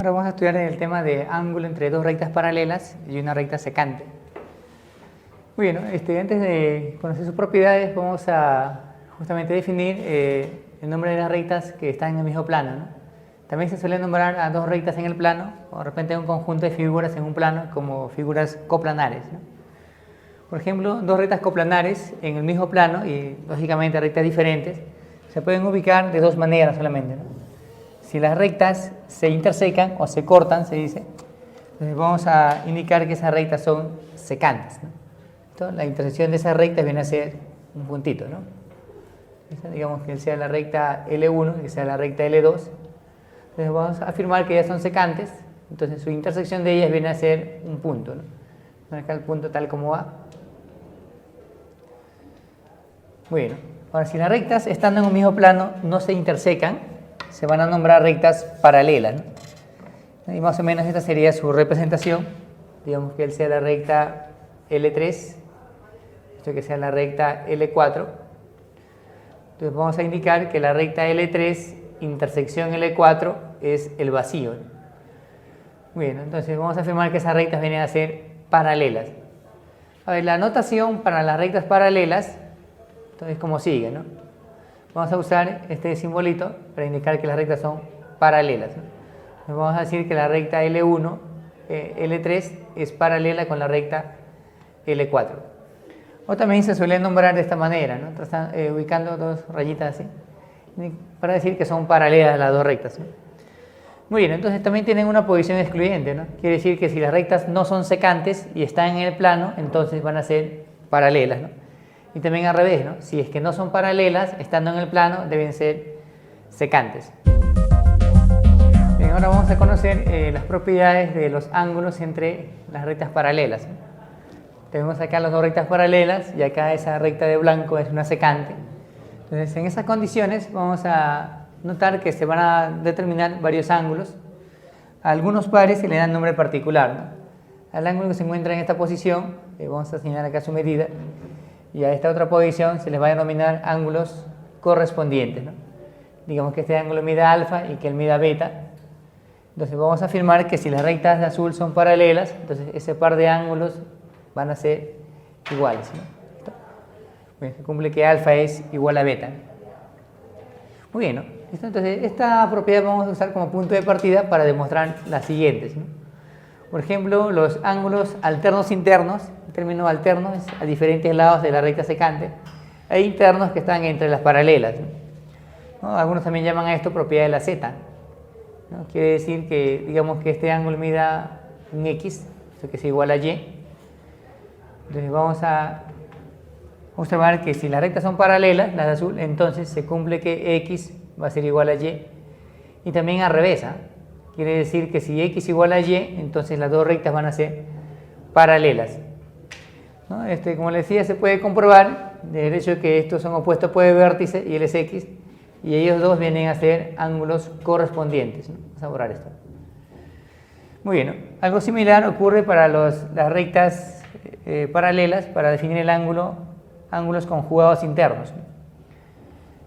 Ahora vamos a estudiar el tema de ángulo entre dos rectas paralelas y una recta secante. Muy bien, antes de conocer sus propiedades vamos a justamente definir el nombre de las rectas que están en el mismo plano, ¿no? También se suele nombrar a dos rectas en el plano o de repente un conjunto de figuras en un plano como figuras coplanares, ¿no? Por ejemplo, dos rectas coplanares en el mismo plano y lógicamente rectas diferentes se pueden ubicar de dos maneras solamente, ¿no? Si las rectas se intersecan o se cortan, se dice, entonces vamos a indicar que esas rectas son secantes, ¿no? Entonces, la intersección de esas rectas viene a ser un puntito, ¿no? Digamos que sea la recta L1 y que sea la recta L2. Entonces vamos a afirmar que ellas son secantes, entonces su intersección de ellas viene a ser un punto, ¿no? Acá el punto tal como va. Muy bien. Ahora, si las rectas estando en un mismo plano no se intersecan, se van a nombrar rectas paralelas, ¿no? Y más o menos esta sería su representación. Digamos que él sea la recta L3, esto que sea la recta L4. Entonces vamos a indicar que la recta L3 intersección L4 es el vacío, ¿no? Muy bien, entonces vamos a afirmar que esas rectas vienen a ser paralelas. A ver, la notación para las rectas paralelas, entonces como sigue, ¿no? Vamos a usar este simbolito para indicar que las rectas son paralelas, ¿no? Entonces vamos a decir que la recta L1, L3 es paralela con la recta L4. O también se suele nombrar de esta manera, ¿no? Ubicando dos rayitas así, para decir que son paralelas las dos rectas, ¿no? Muy bien, entonces también tienen una posición excluyente, ¿no? Quiere decir que si las rectas no son secantes y están en el plano, entonces van a ser paralelas, ¿no? Y también al revés, ¿no? Si es que no son paralelas, estando en el plano, deben ser secantes. Bien, ahora vamos a conocer las propiedades de los ángulos entre las rectas paralelas, ¿no? Tenemos acá las dos rectas paralelas y acá esa recta de blanco es una secante. Entonces, en esas condiciones vamos a notar que se van a determinar varios ángulos. A algunos pares se le dan nombre particular, ¿no? Al ángulo que se encuentra en esta posición, vamos a señalar acá su medida, y a esta otra posición se les va a denominar ángulos correspondientes, ¿no? Digamos que este ángulo mida alfa y que el mida beta. Entonces vamos a afirmar que si las rectas de azul son paralelas, entonces ese par de ángulos van a ser iguales, ¿no? Bien, se cumple que alfa es igual a beta. Muy bien, ¿no? Entonces esta propiedad vamos a usar como punto de partida para demostrar las siguientes, ¿no? Por ejemplo, los ángulos alternos internos, el término alterno es a diferentes lados de la recta secante, e internos que están entre las paralelas, ¿no? Algunos también llaman a esto propiedad de la z, ¿no? Quiere decir que, digamos que este ángulo mida un x, esto que es igual a y. Entonces vamos a observar que si las rectas son paralelas, las de azul, entonces se cumple que x va a ser igual a y. Y también al revés, ¿eh? Quiere decir que si x igual a y, entonces las dos rectas van a ser paralelas, ¿no? Como les decía, se puede comprobar del hecho que estos son opuestos por el vértice y él es x, y ellos dos vienen a ser ángulos correspondientes, ¿no? Vamos a borrar esto. Muy bien, ¿no? Algo similar ocurre para las rectas paralelas para definir el ángulos conjugados internos, ¿no?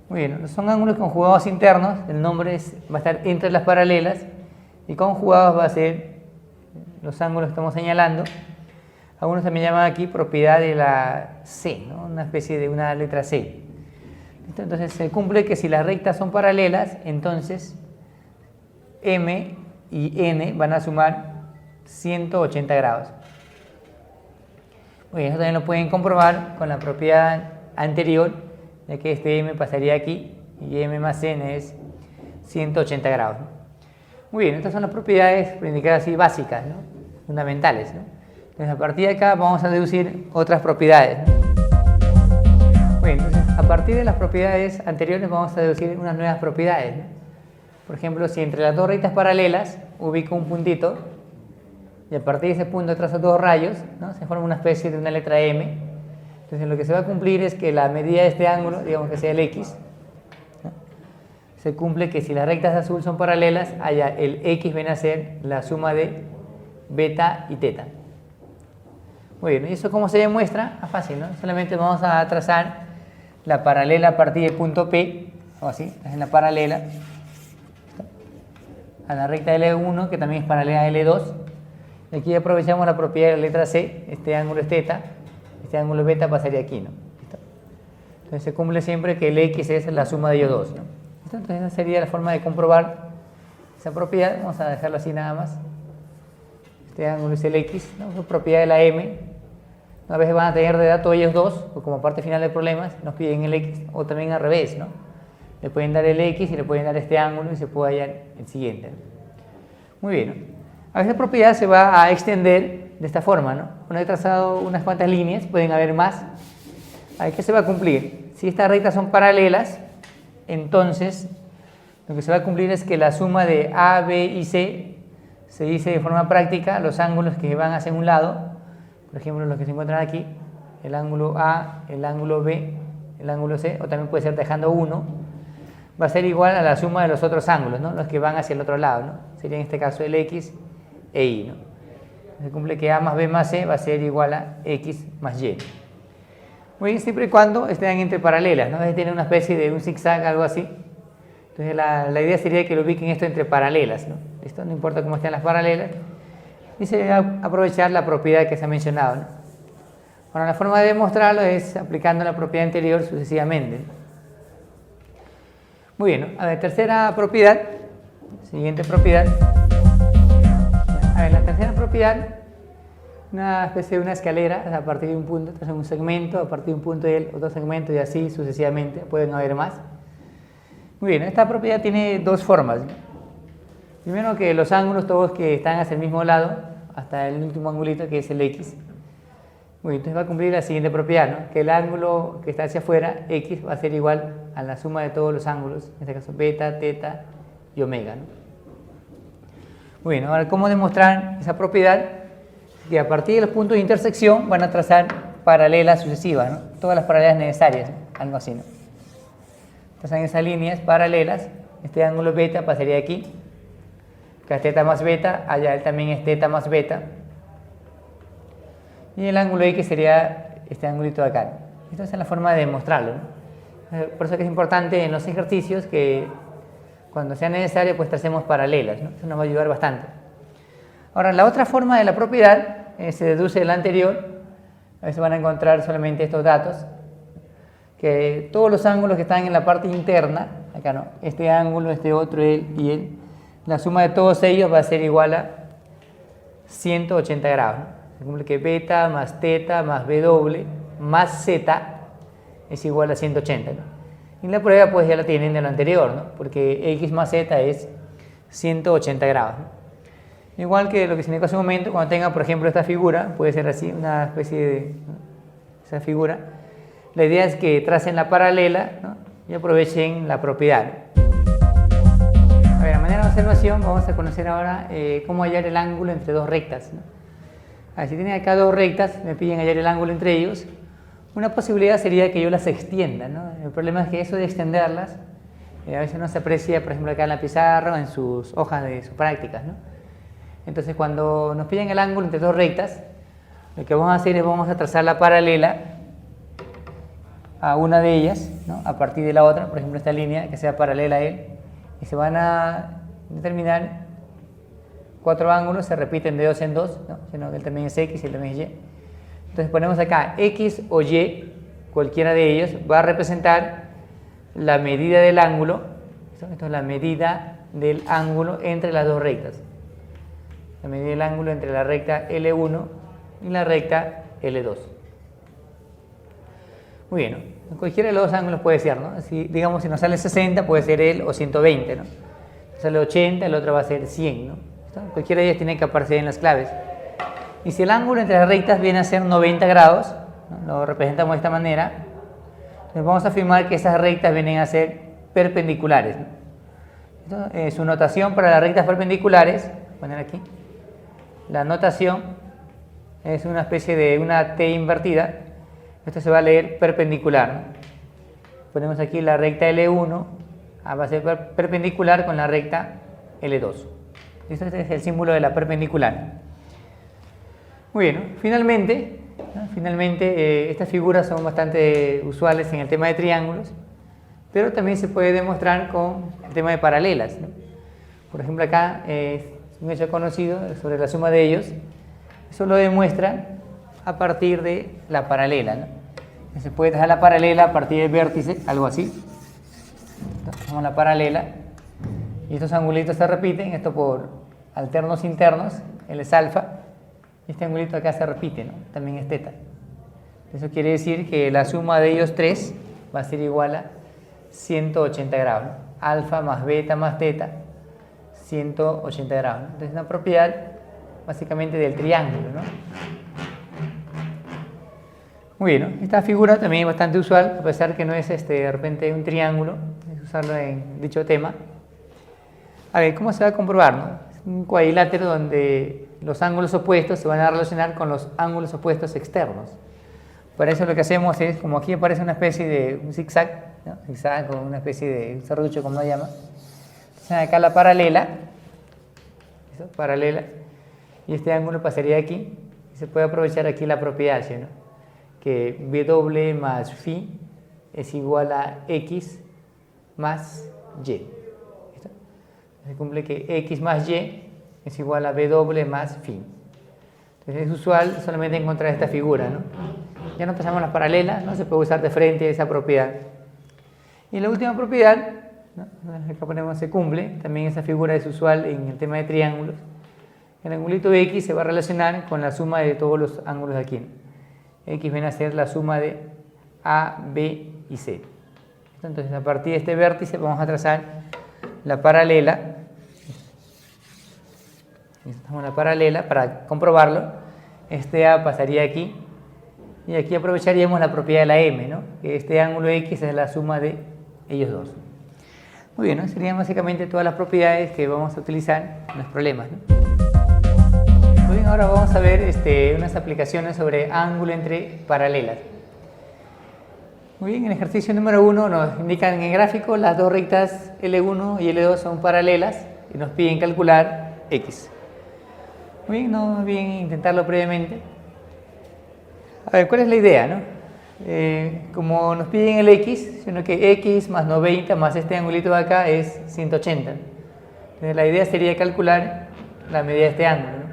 Muy bien, ¿no? Son ángulos conjugados internos, el nombre va a estar entre las paralelas, y conjugados va a ser los ángulos que estamos señalando. Algunos también llaman aquí propiedad de la C, ¿no? Una especie de una letra C. Entonces se cumple que si las rectas son paralelas, entonces M y N van a sumar 180 grados. Muy bien, eso también lo pueden comprobar con la propiedad anterior, ya que este M pasaría aquí y M más N es 180 grados, ¿no? Muy bien, estas son las propiedades, por indicar así, básicas, ¿no? Fundamentales, ¿no? Entonces, a partir de acá vamos a deducir otras propiedades, ¿no? Muy bien, entonces, a partir de las propiedades anteriores vamos a deducir unas nuevas propiedades, ¿no? Por ejemplo, si entre las dos rectas paralelas ubico un puntito y a partir de ese punto trazo dos rayos, ¿no? Se forma una especie de una letra M. Entonces, lo que se va a cumplir es que la medida de este ángulo, digamos que sea el x, se cumple que si las rectas de azul son paralelas, allá el x viene a ser la suma de beta y teta. Muy bien, ¿y eso cómo se demuestra? Ah, fácil, ¿no? Solamente vamos a trazar la paralela a partir del punto P, o así, es en la paralela, a la recta L1, que también es paralela a L2. Y aquí aprovechamos la propiedad de la letra C, este ángulo es teta, este ángulo beta pasaría aquí, ¿no? ¿Listo? Entonces se cumple siempre que el X es la suma de ellos dos, ¿no? ¿Listo? Entonces esa sería la forma de comprobar esa propiedad. Vamos a dejarlo así nada más. Este ángulo es el X, ¿no? Es propiedad de la M. A veces van a tener de dato ellos dos, o como parte final del problema, nos piden el X, o también al revés, ¿no? Le pueden dar el X y le pueden dar este ángulo y se puede hallar el siguiente, ¿no? Muy bien, ¿no? A veces la propiedad se va a extender de esta forma, ¿no? Una vez trazado unas cuantas líneas, pueden haber más. ¿Qué se va a cumplir? Si estas rectas son paralelas, entonces lo que se va a cumplir es que la suma de A, B y C se dice de forma práctica los ángulos que van hacia un lado, por ejemplo los que se encuentran aquí, el ángulo A, el ángulo B, el ángulo C, o también puede ser dejando 1, va a ser igual a la suma de los otros ángulos, ¿no? Los que van hacia el otro lado, ¿no? Sería en este caso el X e Y, ¿no? Se cumple que A más B más C va a ser igual a X más Y. Muy bien, siempre y cuando estén entre paralelas, ¿no? A veces tienen una especie de un zigzag, algo así. Entonces la idea sería que lo ubiquen esto entre paralelas, ¿no? ¿Listo? No importa cómo estén las paralelas. Y se va a aprovechar la propiedad que se ha mencionado, ¿no? Bueno, la forma de demostrarlo es aplicando la propiedad anterior sucesivamente, ¿no? Muy bien, ¿no? A ver, tercera propiedad. Siguiente propiedad. A ver, la tercera propiedad, una especie de una escalera, a partir de un punto, entonces un segmento, a partir de un punto y otro segmento y así sucesivamente, pueden haber más. Muy bien, esta propiedad tiene dos formas, ¿no? Primero que los ángulos todos que están hacia el mismo lado, hasta el último angulito que es el X. Muy bien, entonces va a cumplir la siguiente propiedad, ¿no? Que el ángulo que está hacia afuera, X, va a ser igual a la suma de todos los ángulos, en este caso beta, teta y omega, ¿no? Muy bien, ahora ¿cómo demostrar esa propiedad? Que a partir de los puntos de intersección van a trazar paralelas sucesivas, ¿no? Todas las paralelas necesarias, ¿no? Algo así, ¿no? Trazan esas líneas paralelas, este ángulo beta pasaría aquí, que es teta más beta, allá él también es teta más beta, y el ángulo X sería este angulito de acá. Esta es la forma de demostrarlo, ¿no? Por eso que es importante en los ejercicios que cuando sea necesario pues tracemos paralelas, ¿no? Eso nos va a ayudar bastante. Ahora, la otra forma de la propiedad se deduce de la anterior. A veces van a encontrar solamente estos datos, que todos los ángulos que están en la parte interna, acá no, este ángulo, este otro, él y él, la suma de todos ellos va a ser igual a 180 grados, ¿no? Se cumple que beta más teta más W más Z es igual a 180, ¿no? Y la prueba pues ya la tienen de lo anterior, ¿no? Porque X más Z es 180 grados, ¿no? Igual que lo que se indicó hace un momento, cuando tengan por ejemplo esta figura, puede ser así, una especie de, ¿no? Esa figura. La idea es que tracen la paralela, ¿no? Y aprovechen la propiedad. A ver, a manera de observación vamos a conocer ahora cómo hallar el ángulo entre dos rectas, ¿no? A ver, si tienen acá dos rectas, me piden hallar el ángulo entre ellos. Una posibilidad sería que yo las extienda, ¿no? El problema es que eso de extenderlas a veces no se aprecia, por ejemplo, acá en la pizarra o en sus hojas de sus prácticas, ¿no? Entonces, cuando nos piden el ángulo entre dos rectas, lo que vamos a hacer es vamos a trazar la paralela a una de ellas, ¿no? A partir de la otra, por ejemplo, esta línea que sea paralela a él, y se van a determinar cuatro ángulos, se repiten de dos en dos, ¿no? Sino que él también es X y él también es Y. Entonces ponemos acá X o Y, cualquiera de ellos, va a representar la medida del ángulo. Esto es la medida del ángulo entre las dos rectas. La medida del ángulo entre la recta L1 y la recta L2. Muy bien, ¿no? Cualquiera de los dos ángulos puede ser, ¿no? Si, digamos, si nos sale 60 puede ser él o 120, ¿no? Si sale 80, el otro va a ser 100, ¿no? Cualquiera de ellas tiene que aparecer en las claves. Y si el ángulo entre las rectas viene a ser 90 grados, ¿no? Lo representamos de esta manera, entonces vamos a afirmar que esas rectas vienen a ser perpendiculares, ¿no? Entonces, su notación para las rectas perpendiculares, voy a poner aquí, la notación es una especie de una T invertida. Esto se va a leer perpendicular, ¿no? Ponemos aquí la recta L1, va a ser perpendicular con la recta L2. Este es el símbolo de la perpendicular. Muy bien, ¿no? Finalmente, estas figuras son bastante usuales en el tema de triángulos, pero también se puede demostrar con el tema de paralelas, ¿no? Por ejemplo, acá es un hecho conocido sobre la suma de ellos. Eso lo demuestra a partir de la paralela, ¿no? Se puede trazar la paralela a partir del vértice, algo así. Tomamos la paralela y estos angulitos se repiten, esto por alternos internos, él es alfa, y este angulito acá se repite, ¿no? También es teta. Eso quiere decir que la suma de ellos tres va a ser igual a 180 grados, ¿no? Alfa más beta más teta, 180 grados, ¿no? Entonces es una propiedad básicamente del triángulo, ¿no? Muy bien, ¿no? Esta figura también es bastante usual, a pesar que no es de repente un triángulo, es usarlo en dicho tema. A ver, ¿cómo se va a comprobar, no? Es un cuadrilátero donde los ángulos opuestos se van a relacionar con los ángulos opuestos externos. Para eso lo que hacemos es, como aquí aparece una especie de un zigzag, ¿no? Zigzag o una especie de serrucho, como lo llama. Entonces acá la paralela, ¿eso? Paralela, y este ángulo pasaría aquí, y se puede aprovechar aquí la propiedad, ¿sí, no? Que W más phi es igual a X más Y. ¿Listo? Se cumple que X más Y es igual a W más phi. Entonces es usual solamente encontrar esta figura, ¿no? Ya no pasamos las paralelas, no se puede usar de frente esa propiedad. Y la última propiedad, ¿no? Acá ponemos se cumple, también esa figura es usual en el tema de triángulos. El angulito X se va a relacionar con la suma de todos los ángulos de aquí, ¿no? X viene a ser la suma de A, B y C. Entonces, a partir de este vértice vamos a trazar la paralela. Necesitamos la paralela para comprobarlo. Este A pasaría aquí. Y aquí aprovecharíamos la propiedad de la M, ¿no? Que este ángulo X es la suma de ellos dos. Muy bien, ¿no? Serían básicamente todas las propiedades que vamos a utilizar en los problemas, ¿no? Muy bien, ahora vamos a ver unas aplicaciones sobre ángulo entre paralelas. Muy bien, en el ejercicio número 1 nos indican en el gráfico las dos rectas L1 y L2 son paralelas y nos piden calcular X. Muy bien, no bien intentarlo previamente. A ver, ¿cuál es la idea, no? Como nos piden el X, sino que X más 90 más este angulito de acá es 180. Entonces la idea sería calcular la medida de este ángulo, ¿no?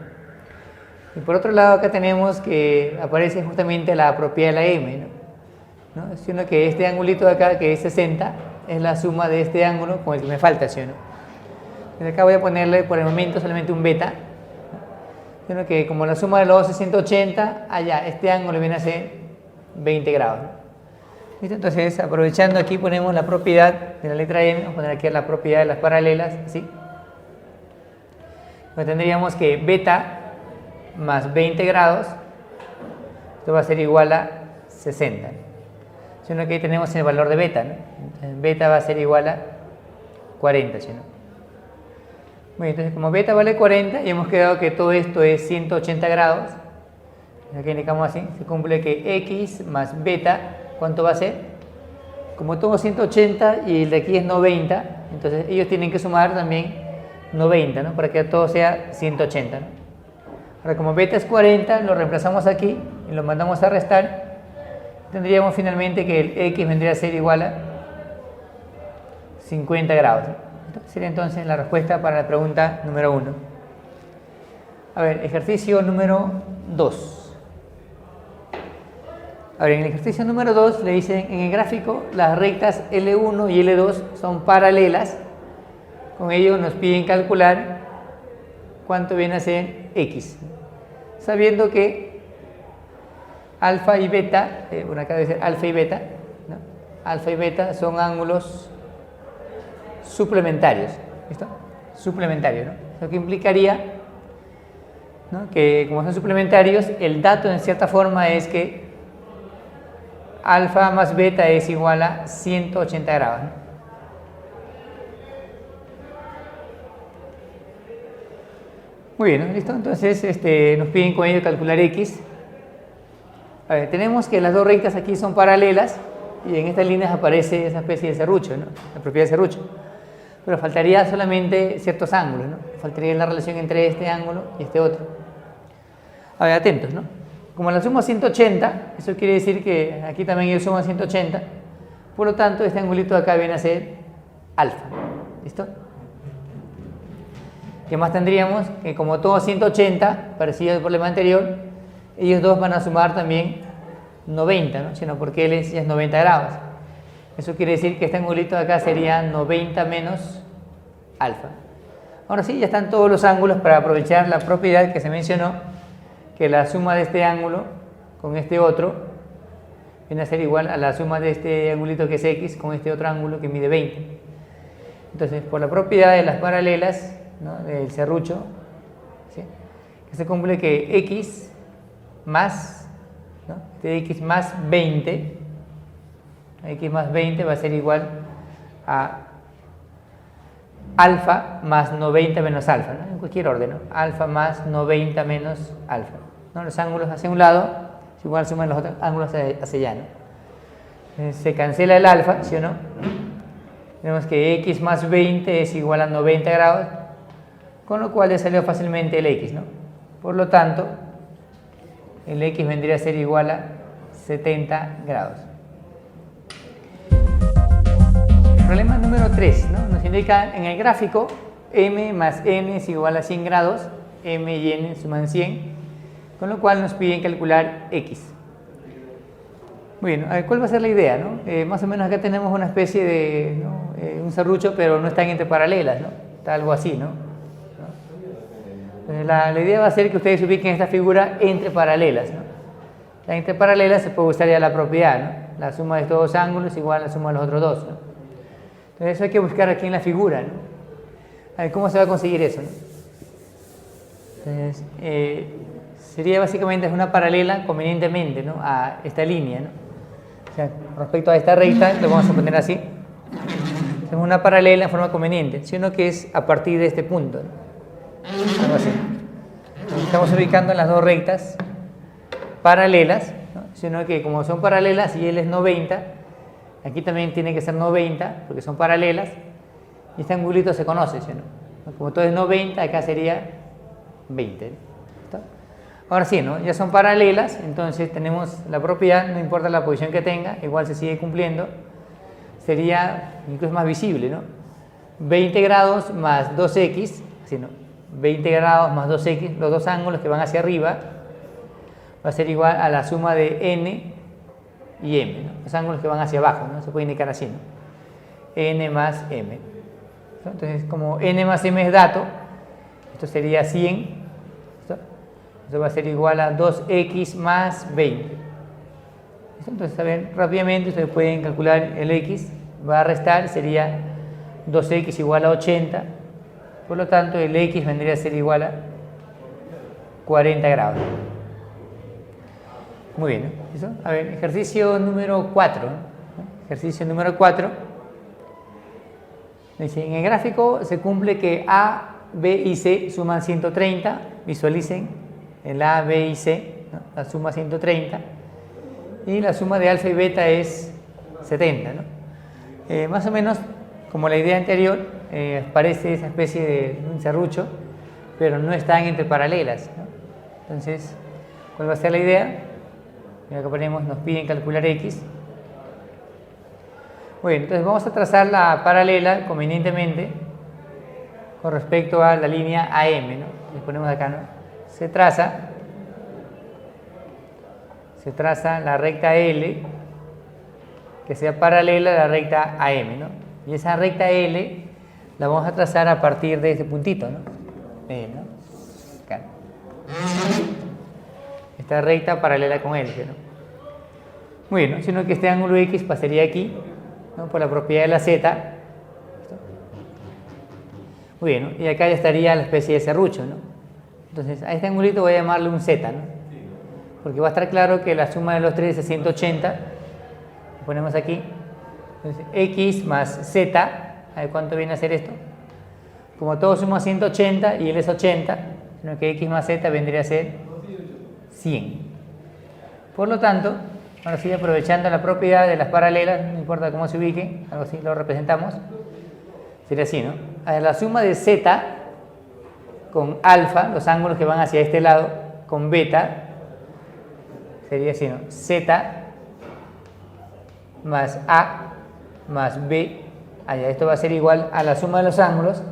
Y por otro lado acá tenemos que aparece justamente la propiedad de la M, ¿no? Sino que este angulito de acá, que es 60, es la suma de este ángulo con el que me falta, ¿sí o no? Entonces acá voy a ponerle por el momento solamente un beta, ¿no? Sino que como la suma de los dos es 180, allá este ángulo viene a ser 20 grados, ¿no? ¿Listo? Entonces aprovechando aquí ponemos la propiedad de la letra M, vamos a poner aquí la propiedad de las paralelas, ¿sí? Pues tendríamos que beta más 20 grados, esto va a ser igual a 60. Sino que ahí tenemos el valor de beta, ¿no? Entonces, beta va a ser igual a 40, ¿sí, no? Muy bien, entonces como beta vale 40 y hemos quedado que todo esto es 180 grados, aquí indicamos así, se cumple que X más beta, ¿cuánto va a ser? Como todo 180 y el de aquí es 90, entonces ellos tienen que sumar también 90, ¿no? Para que todo sea 180, ¿no? Ahora, como beta es 40, lo reemplazamos aquí y lo mandamos a restar. Tendríamos finalmente que el X vendría a ser igual a 50 grados. Sería entonces la respuesta para la pregunta número 1. A ver, ejercicio número 2. A ver, en el ejercicio número 2 le dicen en el gráfico las rectas L1 y L2 son paralelas. Con ello nos piden calcular cuánto viene a ser X. Sabiendo que alfa y beta, bueno acá debe ser alfa y beta, ¿no? Alfa y beta son ángulos suplementarios, ¿listo? Suplementarios, ¿no? Lo que implicaría, ¿no? Que como son suplementarios, el dato en cierta forma es que alfa más beta es igual a 180 grados, ¿no? Muy bien, ¿no? ¿Listo? Entonces nos piden con ello calcular X. A ver, tenemos que las dos rectas aquí son paralelas y en estas líneas aparece esa especie de serrucho, ¿no? La propiedad de serrucho. Pero faltaría solamente ciertos ángulos, ¿no? Faltaría la relación entre este ángulo y este otro. A ver, atentos, ¿no? Como la suma 180, eso quiere decir que aquí también ellos suman 180, por lo tanto este angulito de acá viene a ser alfa, ¿listo? ¿Qué más tendríamos? Que como todo 180, parecido al problema anterior, ellos dos van a sumar también 90, ¿no? Sino porque él ya es 90 grados. Eso quiere decir que este angulito de acá sería 90 menos alfa. Ahora sí, ya están todos los ángulos para aprovechar la propiedad que se mencionó, que la suma de este ángulo con este otro viene a ser igual a la suma de este angulito que es x con este otro ángulo que mide 20. Entonces, por la propiedad de las paralelas, ¿no?, del serrucho, ¿sí?, que se cumple que x más, ¿no?, este x más 20, x más 20 va a ser igual a alfa más 90 menos alfa, ¿no?, en cualquier orden, ¿no?, alfa más 90 menos alfa, ¿no? Los ángulos hacia un lado es igual a suma de los otros ángulos hacia allá, ¿no? Se cancela el alfa, ¿sí o no? Tenemos que x más 20 es igual a 90 grados, con lo cual le salió fácilmente el x, ¿no? Por lo tanto, el x vendría a ser igual a 70 grados. Problema número 3, ¿no?, nos indica en el gráfico m más n es igual a 100 grados, m y n suman 100, con lo cual nos piden calcular x. Muy bien, a ver, ¿cuál va a ser la idea, no? Más o menos acá tenemos una especie de, ¿no?, un serrucho, pero no están entre paralelas, ¿no? Está algo así, ¿no? La idea va a ser que ustedes ubiquen esta figura entre paralelas, ¿no? La entre paralelas se puede usar ya la propiedad, ¿no? La suma de estos dos ángulos es igual a la suma de los otros dos, ¿no? Entonces eso hay que buscar aquí en la figura, ¿no? A ver, ¿cómo se va a conseguir eso, ¿no? Entonces, sería básicamente una paralela convenientemente, ¿no?, a esta línea, ¿no? O sea, respecto a esta recta, lo vamos a poner así. Hacemos una paralela en forma conveniente, sino que es a partir de este punto, ¿no? Algo así. Entonces, estamos ubicando en las dos rectas paralelas, ¿no?, sino que como son paralelas y él es 90, aquí también tiene que ser 90, porque son paralelas, y este angulito se conoce, ¿sí, no? Como todo es 90, acá sería 20. ¿Listo? Ahora sí, ¿no?, ya son paralelas, entonces tenemos la propiedad, no importa la posición que tenga, igual se sigue cumpliendo, sería incluso más visible, ¿no? 20 grados más 2x, así, ¿no?, 20 grados más 2x, los dos ángulos que van hacia arriba, va a ser igual a la suma de n y m, ¿no?, los ángulos que van hacia abajo, ¿no?, se puede indicar así, ¿no?, n más m. Entonces, como n más m es dato, esto sería 100, ¿listo? Esto va a ser igual a 2x más 20. ¿Listo? Entonces, a ver, rápidamente ustedes pueden calcular el x, va a restar, sería 2x igual a 80, por lo tanto el x vendría a ser igual a 40 grados. Muy bien, ¿no? ¿Listo? A ver, ejercicio número 4, ¿no? Ejercicio número 4. Dice, en el gráfico se cumple que A, B y C suman 130. Visualicen el A, B y C, ¿no?, la suma 130. Y la suma de alfa y beta es 70, ¿no? Más o menos como la idea anterior, parece esa especie de un serrucho, pero no están entre paralelas, ¿no? Entonces, ¿cuál va a ser la idea? Mira, que ponemos, nos piden calcular x. Bueno, entonces vamos a trazar la paralela convenientemente con respecto a la línea AM, ¿no? Le ponemos acá, ¿no? Se traza la recta L que sea paralela a la recta AM, ¿no? Y esa recta L la vamos a trazar a partir de este puntito, ¿no? ¿No? Acá. Esta recta paralela con L, ¿no? Muy bien, ¿no? Sino que este ángulo X pasaría aquí, ¿no?, por la propiedad de la Z. ¿Listo? Muy bien, ¿no? Y acá ya estaría la especie de serrucho, ¿no? Entonces, a este angulito voy a llamarle un Z, ¿no? Porque va a estar claro que la suma de los tres es 180. Lo ponemos aquí. Entonces, X más Z, a ver cuánto viene a ser esto. Como todo suma 180 y él es 80, sino que X más Z vendría a ser 100. Por lo tanto, ahora sí, aprovechando la propiedad de las paralelas, no importa cómo se ubiquen, algo así lo representamos, sería así, ¿no? A ver, la suma de Z con alfa, los ángulos que van hacia este lado, con beta, sería así, ¿no? Z más A más B, allá esto va a ser igual a la suma de los ángulos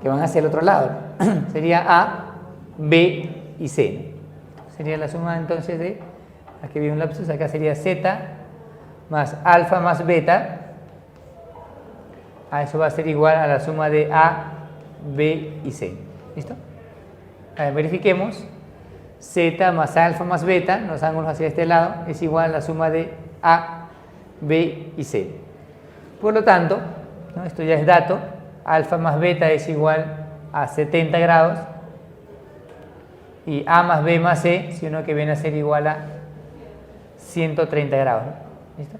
que van hacia el otro lado, ¿no? sería A, B y C, ¿no? Sería la suma entonces de, aquí viene un lapsus, acá sería Z más alfa más beta, a eso va a ser igual a la suma de A, B y C. ¿Listo? A ver, verifiquemos. Z más alfa más beta, los ángulos hacia este lado, es igual a la suma de A, B y C. Por lo tanto, ¿no? Esto ya es dato, alfa más beta es igual a 70 grados y A más B más C, si uno que viene a ser igual a 130 grados, ¿no? ¿Listo?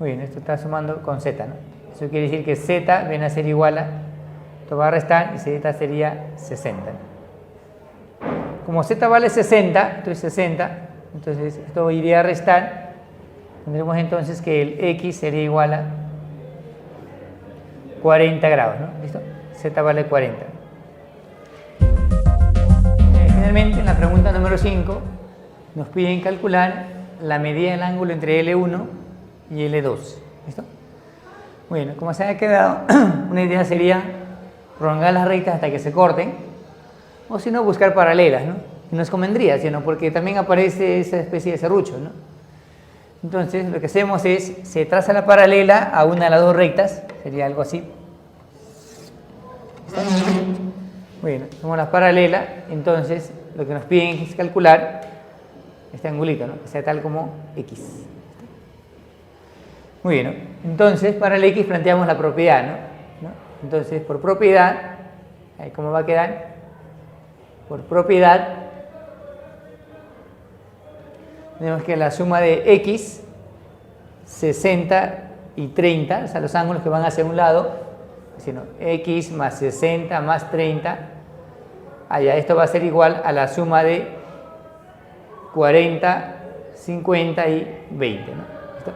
Muy bien, esto está sumando con Z, ¿no? Eso quiere decir que Z viene a ser igual a, esto va a restar y Z sería 60. Como Z vale 60, entonces 60, entonces esto iría a restar, tendremos entonces que el X sería igual a 40 grados, ¿no? ¿Listo? Z vale 40. Finalmente, en la pregunta número 5, nos piden calcular la medida del ángulo entre L1 y L2. ¿Listo? Bueno, como se ha quedado, una idea sería prolongar las rectas hasta que se corten, o si no, buscar paralelas, ¿no? Y nos convendría, sino porque también aparece esa especie de serrucho, ¿no? Entonces, lo que hacemos es, se traza la paralela a una de las dos rectas, sería algo así. ¿Está? Muy bien, hacemos la paralela, entonces lo que nos piden es calcular este angulito, ¿no? Que sea tal como X. Muy bien, ¿no? Entonces, para el X planteamos la propiedad, ¿no? Entonces, por propiedad, ¿cómo va a quedar? Por propiedad, tenemos que la suma de X, 60 y 30, o sea, los ángulos que van hacia un lado, sino X más 60 más 30, allá esto va a ser igual a la suma de 40, 50 y 20, ¿no? ¿Listo?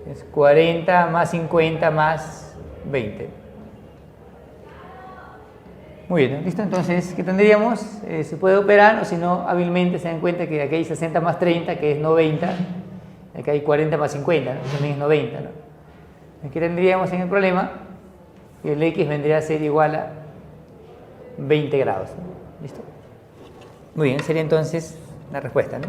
Es 40 más 50 más 20. Muy bien, ¿listo? Entonces, ¿qué tendríamos? Se puede operar, o si no, hábilmente se dan cuenta que aquí hay 60 más 30, que es 90, aquí hay 40 más 50, ¿no? También es 90, ¿no? ¿Qué tendríamos en el problema? Que el X vendría a ser igual a 20 grados, ¿no? ¿Listo? Muy bien, sería entonces la respuesta, ¿no?